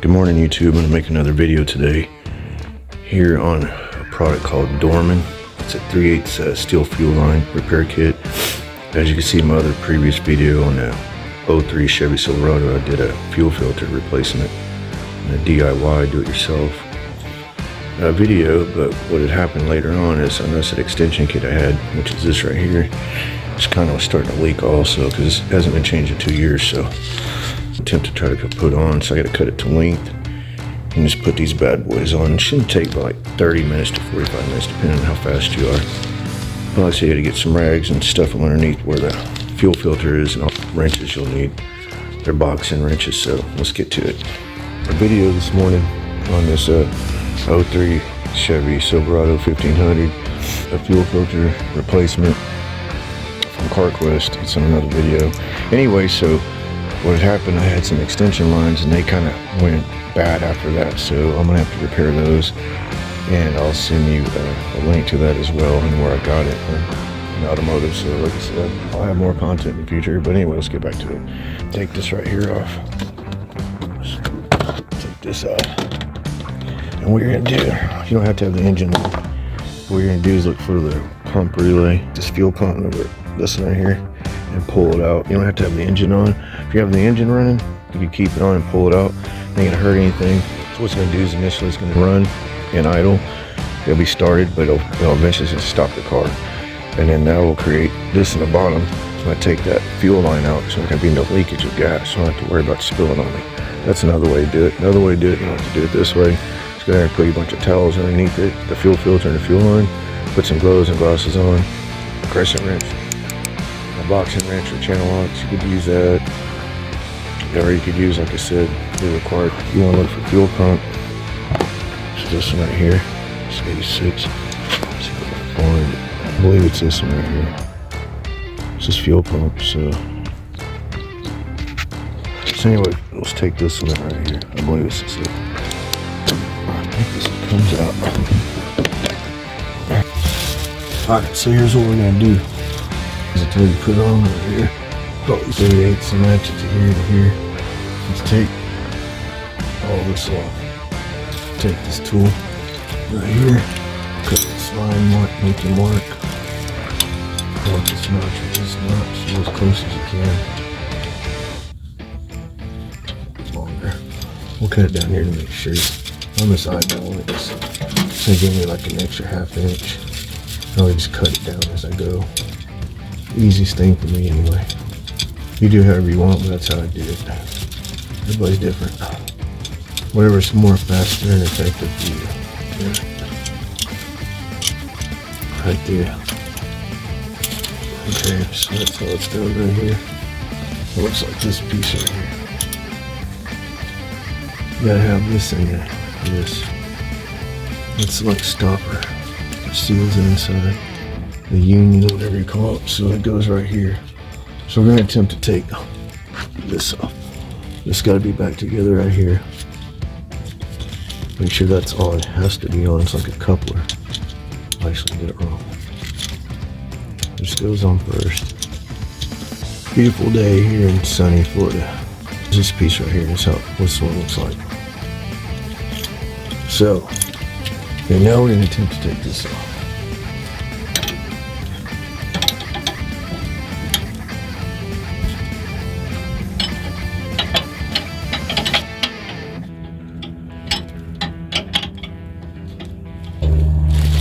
Good morning, YouTube. I'm going to make another video today here on a product called Dorman. It's a 3/8 steel fuel line repair kit. As you can see in my other previous video on the 03 Chevy Silverado, I did a fuel filter replacement in a DIY do-it-yourself video. But what had happened later on is I noticed that extension kit I had, which is this right here, it's kind of starting to leak also because it hasn't been changed in 2 years. So attempt to try to put on, so I got to cut it to length and just put these bad boys on. It shouldn't take like 30 minutes to 45 minutes depending on how fast you are. But like I say, you got to get some rags and stuff from underneath where the fuel filter is, and all the wrenches you'll need. They're boxing wrenches, so let's get to it. A video this morning on this 03 Chevy Silverado 1500, a fuel filter replacement from CarQuest. It's on another video. Anyway, so what had happened, I had some extension lines and they kind of went bad after that, so I'm gonna have to repair those, and I'll send you a link to that as well and where I got it in automotive. So like I said, I'll have more content in the future, but anyway, let's get back to it. Take this right here off. Take this off, and what you're gonna do, you don't have to have the engine on. What you're gonna do is look for the pump relay, this fuel pump over this one right here, and pull it out. You don't have to have the engine on. If you have the engine running, you can keep it on and pull it out. It ain't gonna hurt anything. So what's gonna do is initially it's gonna run and idle. It'll be started, but it'll eventually just stop the car. And then that will create this in the bottom. So I take that fuel line out, so there's gonna be no leakage of gas. So I don't have to worry about spilling on me. That's another way to do it. Another way to do it, you don't have to do it this way. Just go ahead and put a bunch of towels underneath it, the fuel filter and the fuel line. Put some gloves and glasses on, crescent wrench, a boxing wrench or channel locks, you could use that. Or you could use, like I said, the required. You want to look for fuel pump. It's this one right here. It's 86. Let's see if I can find it. I believe it's this one right here. It's this fuel pump. So anyway, let's take this one right here. I believe it's this one. I think this one comes out. Alright, so here's what we're gonna do. Is I told you put on right here. About 38 and match it to here to here. Let's take all this off. Take this tool right here, cut this line mark, make your mark. Mark this notch with this notch, go as close as you can. Longer. We'll cut it down here to make sure. On this eyeball, it's gonna give me like an extra ½ inch. I'll just cut it down as I go. Easiest thing for me anyway. You do however you want, but that's how I do it. Everybody's different. Whatever's more faster and effective for you. Yeah. Right there. Okay, so that's how it's done right here. It looks like this piece right here. You gotta have this in there. This. It's like a stopper. It seals it inside. The union, whatever you call it. So it goes right here. So we're going to attempt to take this off. This got to be back together right here. Make sure that's on. It has to be on. It's like a coupler. I actually did it wrong. This goes on first. Beautiful day here in sunny Florida. This piece right here is how this one looks like. So, okay, now we're going to attempt to take this off.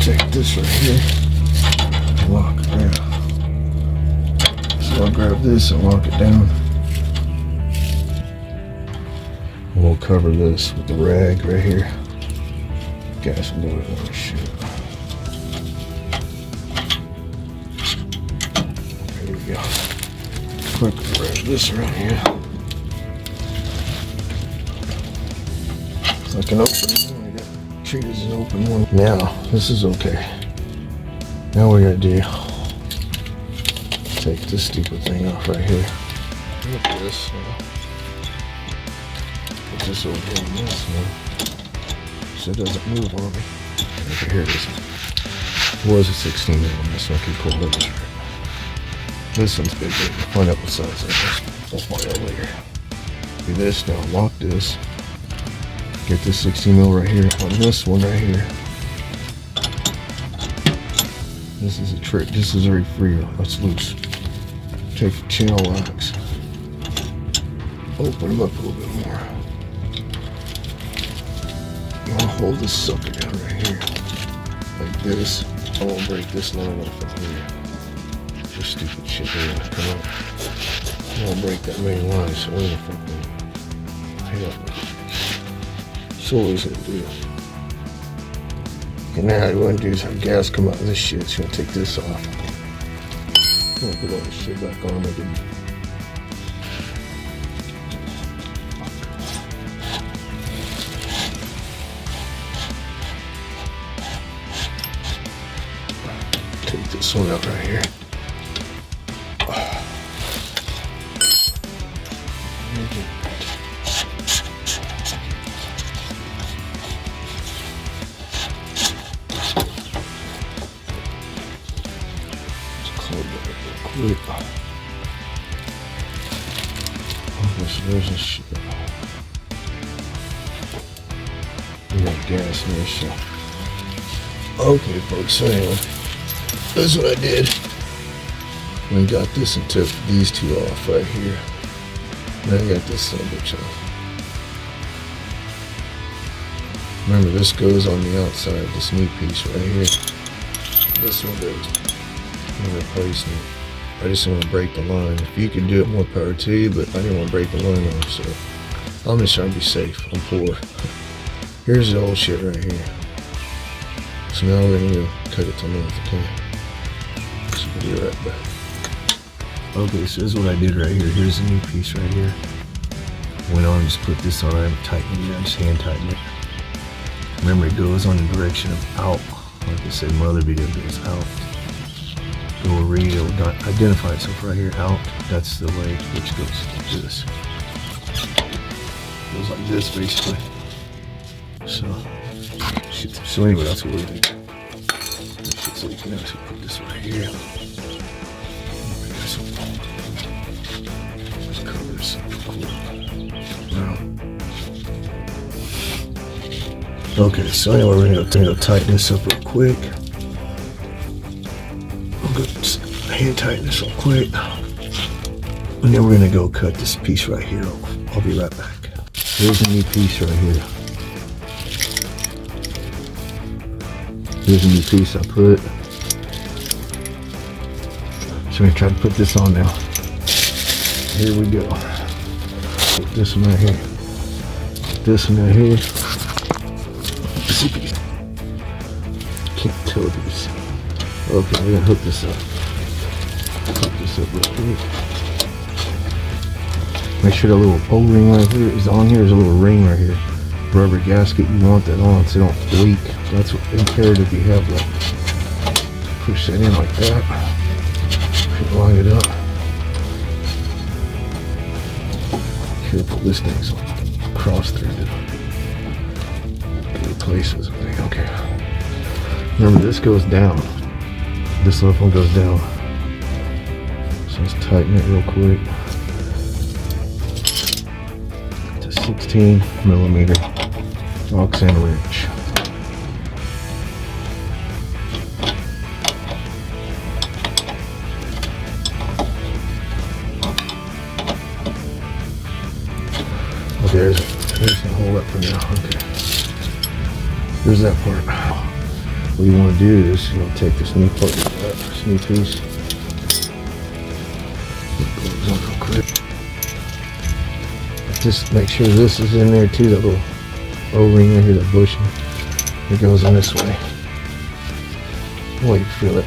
Take this right here, lock it down. So I'll grab this and lock it down. And we'll cover this with the rag right here. Gas will go in the shit. There we go. Quickly grab this right here. It's like an opening. Treat as an open one. Now, this is okay. Now we're gonna do, take this stupid thing off right here. Look at this. Put this over on this one, so it doesn't move on me. Okay, here it is. It was a 16 on this one. I can pull it. This one's bigger. Find out what size that is. I'll find out later. Do this now. Lock this. Get this 16 mil right here on this one right here. This is a trick. This is already free. That's loose. Take the channel locks. Open them up a little bit more. I'm gonna hold this sucker down right here. Like this. I won't break this line off right here. This stupid shit here. Come on. I won't break that main line, so we're gonna fucking hell. So what is it do? And now what I'm gonna do is have gas come out of this shit. So I'm gonna take this off. I'm gonna put all this shit back on again. Take this one out right here. Quick. There's a shit. We got gas in there, so. Okay, folks, so anyway, that's what I did. We got this and took these two off right here. Then I got this son of a bitch off. Remember, this goes on the outside, this new piece right here. This one goes. I'm replacing it. I just want to break the line. If you could do it, more power to you, but I didn't want to break the line off, so I'm just trying to be safe. I'm poor. Here's the old shit right here. So now we're gonna go cut it to length, okay? So we'll be right back. Okay, so this is what I did right here. Here's the new piece right here. Went on and just put this on. I haven't tightened it yet, just hand tighten it. Remember, it goes on the direction of out. Like I said, my other video goes out. It will read, it will identify itself right here, out. That's the way, which goes like this. Goes like this, basically. So anyway, that's what we're gonna do. So you can actually put this right here. Just cover this up real quick. Now. Okay, so anyway, we're gonna tighten this up real quick. Hand tighten this real quick, and then we're gonna go cut this piece right here. I'll be right back. Here's a new piece right here. Here's a new piece I put. So I'm gonna try to put this on now. Here we go. Put this one right here. This one right here. Can't tell these. Okay, we're gonna hook this up. Hook this up real quick. Make sure that little O-ring right here is on here. There's a little ring right here. Rubber gasket, you want that on so it don't leak. That's what imperative you have that. Push that in like that. Line it up. Careful, this thing's cross-threaded. Three places, I think. Okay. Remember, this goes down. This little one goes down. So let's tighten it real quick to 16 millimeter ox and wrench. Okay, there's the hole up for now. Okay. There's that part. What you want to do is take this new part, this new piece. Real quick. Just make sure this is in there too, that little O-ring right here, that bushing. It goes in this way. Oh, you feel it.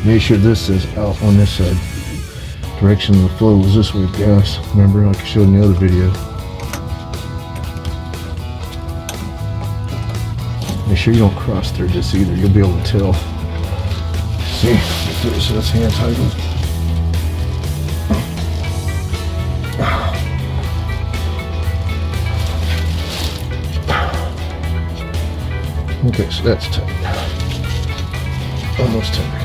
Make sure this is out on this side. Direction of the flow was this way, gas. Remember, like I showed in the other video. Make sure you don't cross through this either. You'll be able to tell. See, so that's hand tightened. Okay, so that's tight. Almost tight.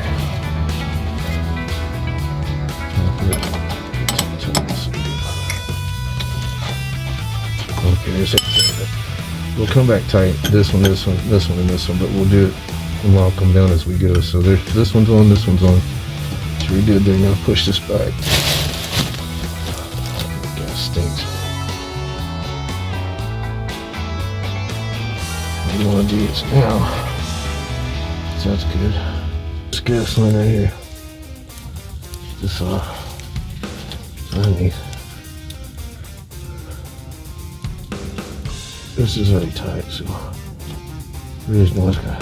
Okay, there's a, we'll come back tight. This one, this one, this one, and this one, but we'll do it and lock them down as we go. So there's this one's on, this one's on. So we did there. Now push this back. That stinks. What you want to do is now. So that's good. This gas line right here. This underneath. This is already tight, so there's no gonna.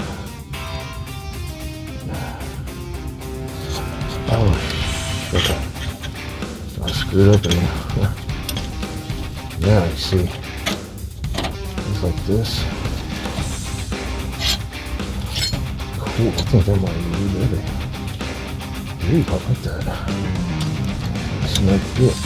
Oh, okay. I screwed up in there. Now you see, it's like this. Cool. I think that might be better. Ooh, I like that. That's not good.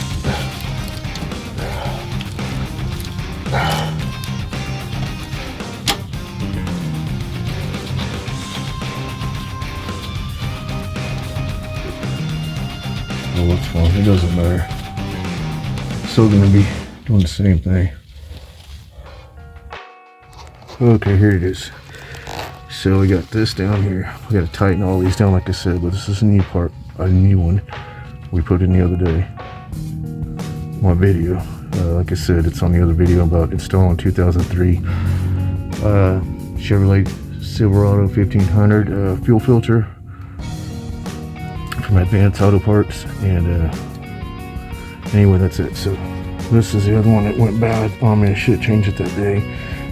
Well, what's fine? It doesn't matter. Still gonna be doing the same thing. Okay, here it is. So we got this down here. We got to tighten all these down, like I said, but this is a new part, a new one we put in the other day. My video, like I said, it's on the other video about installing 2003 Chevy Silverado 1500 fuel filter from Advanced Auto Parts. And anyway, that's it. So this is the other one that went bad. Oh man, shit, changed it that day.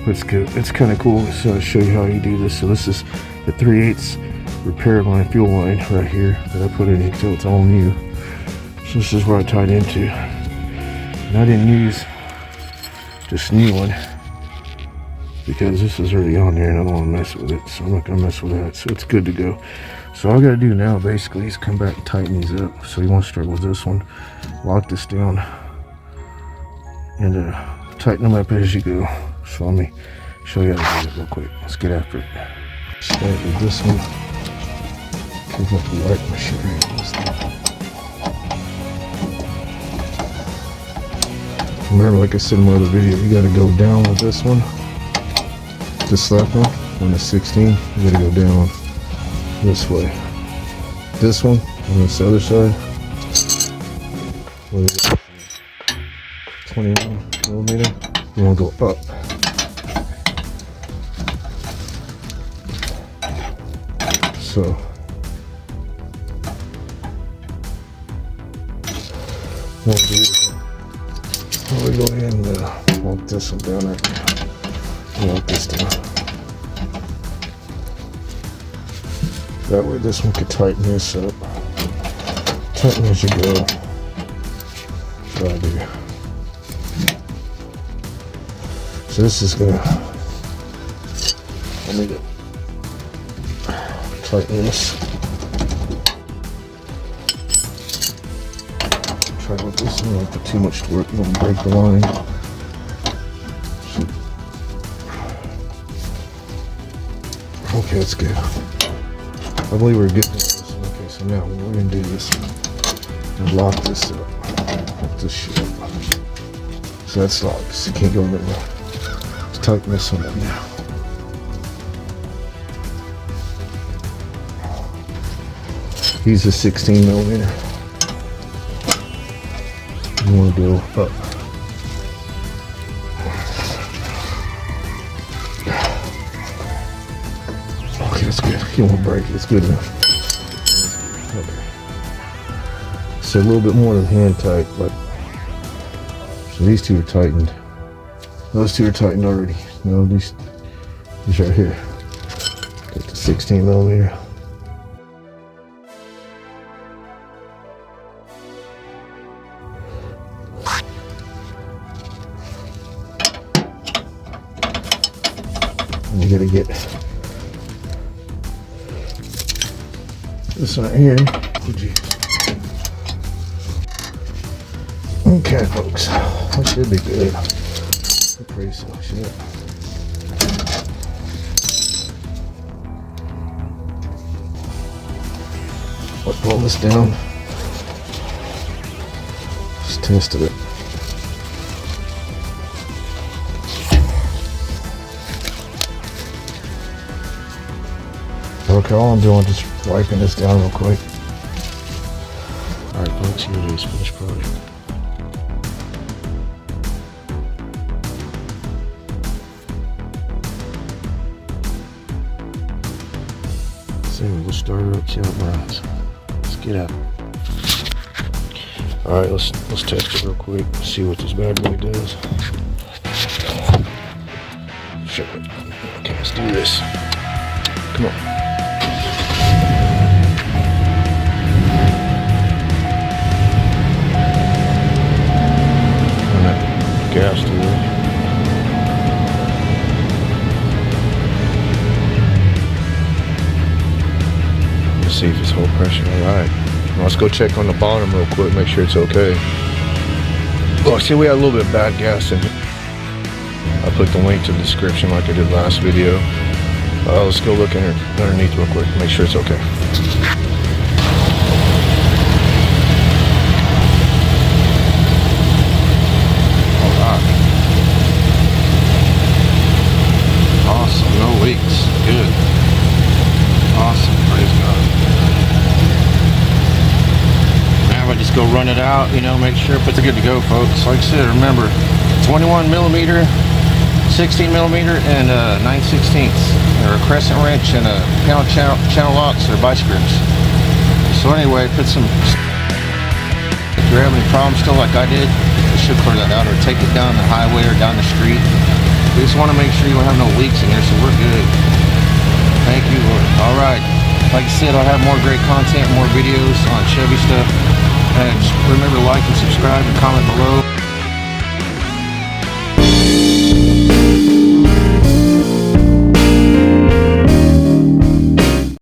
But it's good. It's kind of cool to show you how you do this. So this is the 3/8 repair line, fuel line right here that I put in here, so it's all new. So this is where I tied into. And I didn't use this new one because this is already on there and I don't want to mess with it. So I'm not going to mess with that. So it's good to go. So all I got to do now basically is come back and tighten these up. So you want to start with this one. Lock this down and tighten them up as you go. So let me show you how to do it real quick. Let's get after it. Start with this one. Pick up the light machinery on this thing. Remember, like I said in my other video, you gotta go down with this one. This slap one on the 16, you gotta go down this way. This one on this other side, 21 millimeter, you wanna go up. So what we'll do is we'll go ahead and walk this one down right now. Walk this down. That way this one could tighten this up. Tighten as you go. Right here. So this is gonna, I need to tighten this. Try with this one, don't put too much to work, you don't break the line. Okay, that's good. I believe we're good with this one. Okay, so now we're gonna do this one. And lock this up. Lock this shit up. So that's locked, so you can't go anywhere. Let's tighten this one up now. Use a 16 millimeter. You want to go up. Okay, that's good. You won't break it. It's good enough. Okay. So a little bit more than hand tight, but so these two are tightened. Those two are tightened already. No, these right here. Get the 16 millimeter. You gotta get this right here. Okay, folks, that should be good. Pretty so shit. Let's pull this down. tested it. Okay, all I'm doing is just wiping this down real quick. Alright folks, here it is, finished product. So we'll start her up, see how it runs. Let's get out. Alright, let's test it real quick, see what this bad boy does. Sure. Okay, let's do this. Come on. Gas to it. Let's see if it's hold pressure. Alright. Well, let's go check on the bottom real quick, make sure it's okay. Oh, see, we had a little bit of bad gas in here. I put the link to the description like I did last video. Let's go look underneath real quick, make sure it's okay. Awesome, no leaks. Good. Awesome, praise God. Now I just go run it out, you know, make sure it's good to go, folks. Like I said, remember, 21 millimeter, 16 millimeter, and 9/16, or a crescent wrench and a pound channel locks or vice grips. So anyway, put some. If you're having any problems still, like I did, you should clear that out or take it down the highway or down the street. We just want to make sure you don't have no leaks in here, so we're good. Thank you, Lord. All right. Like I said, I'll have more great content, more videos on Chevy stuff. And just remember to like and subscribe and comment below.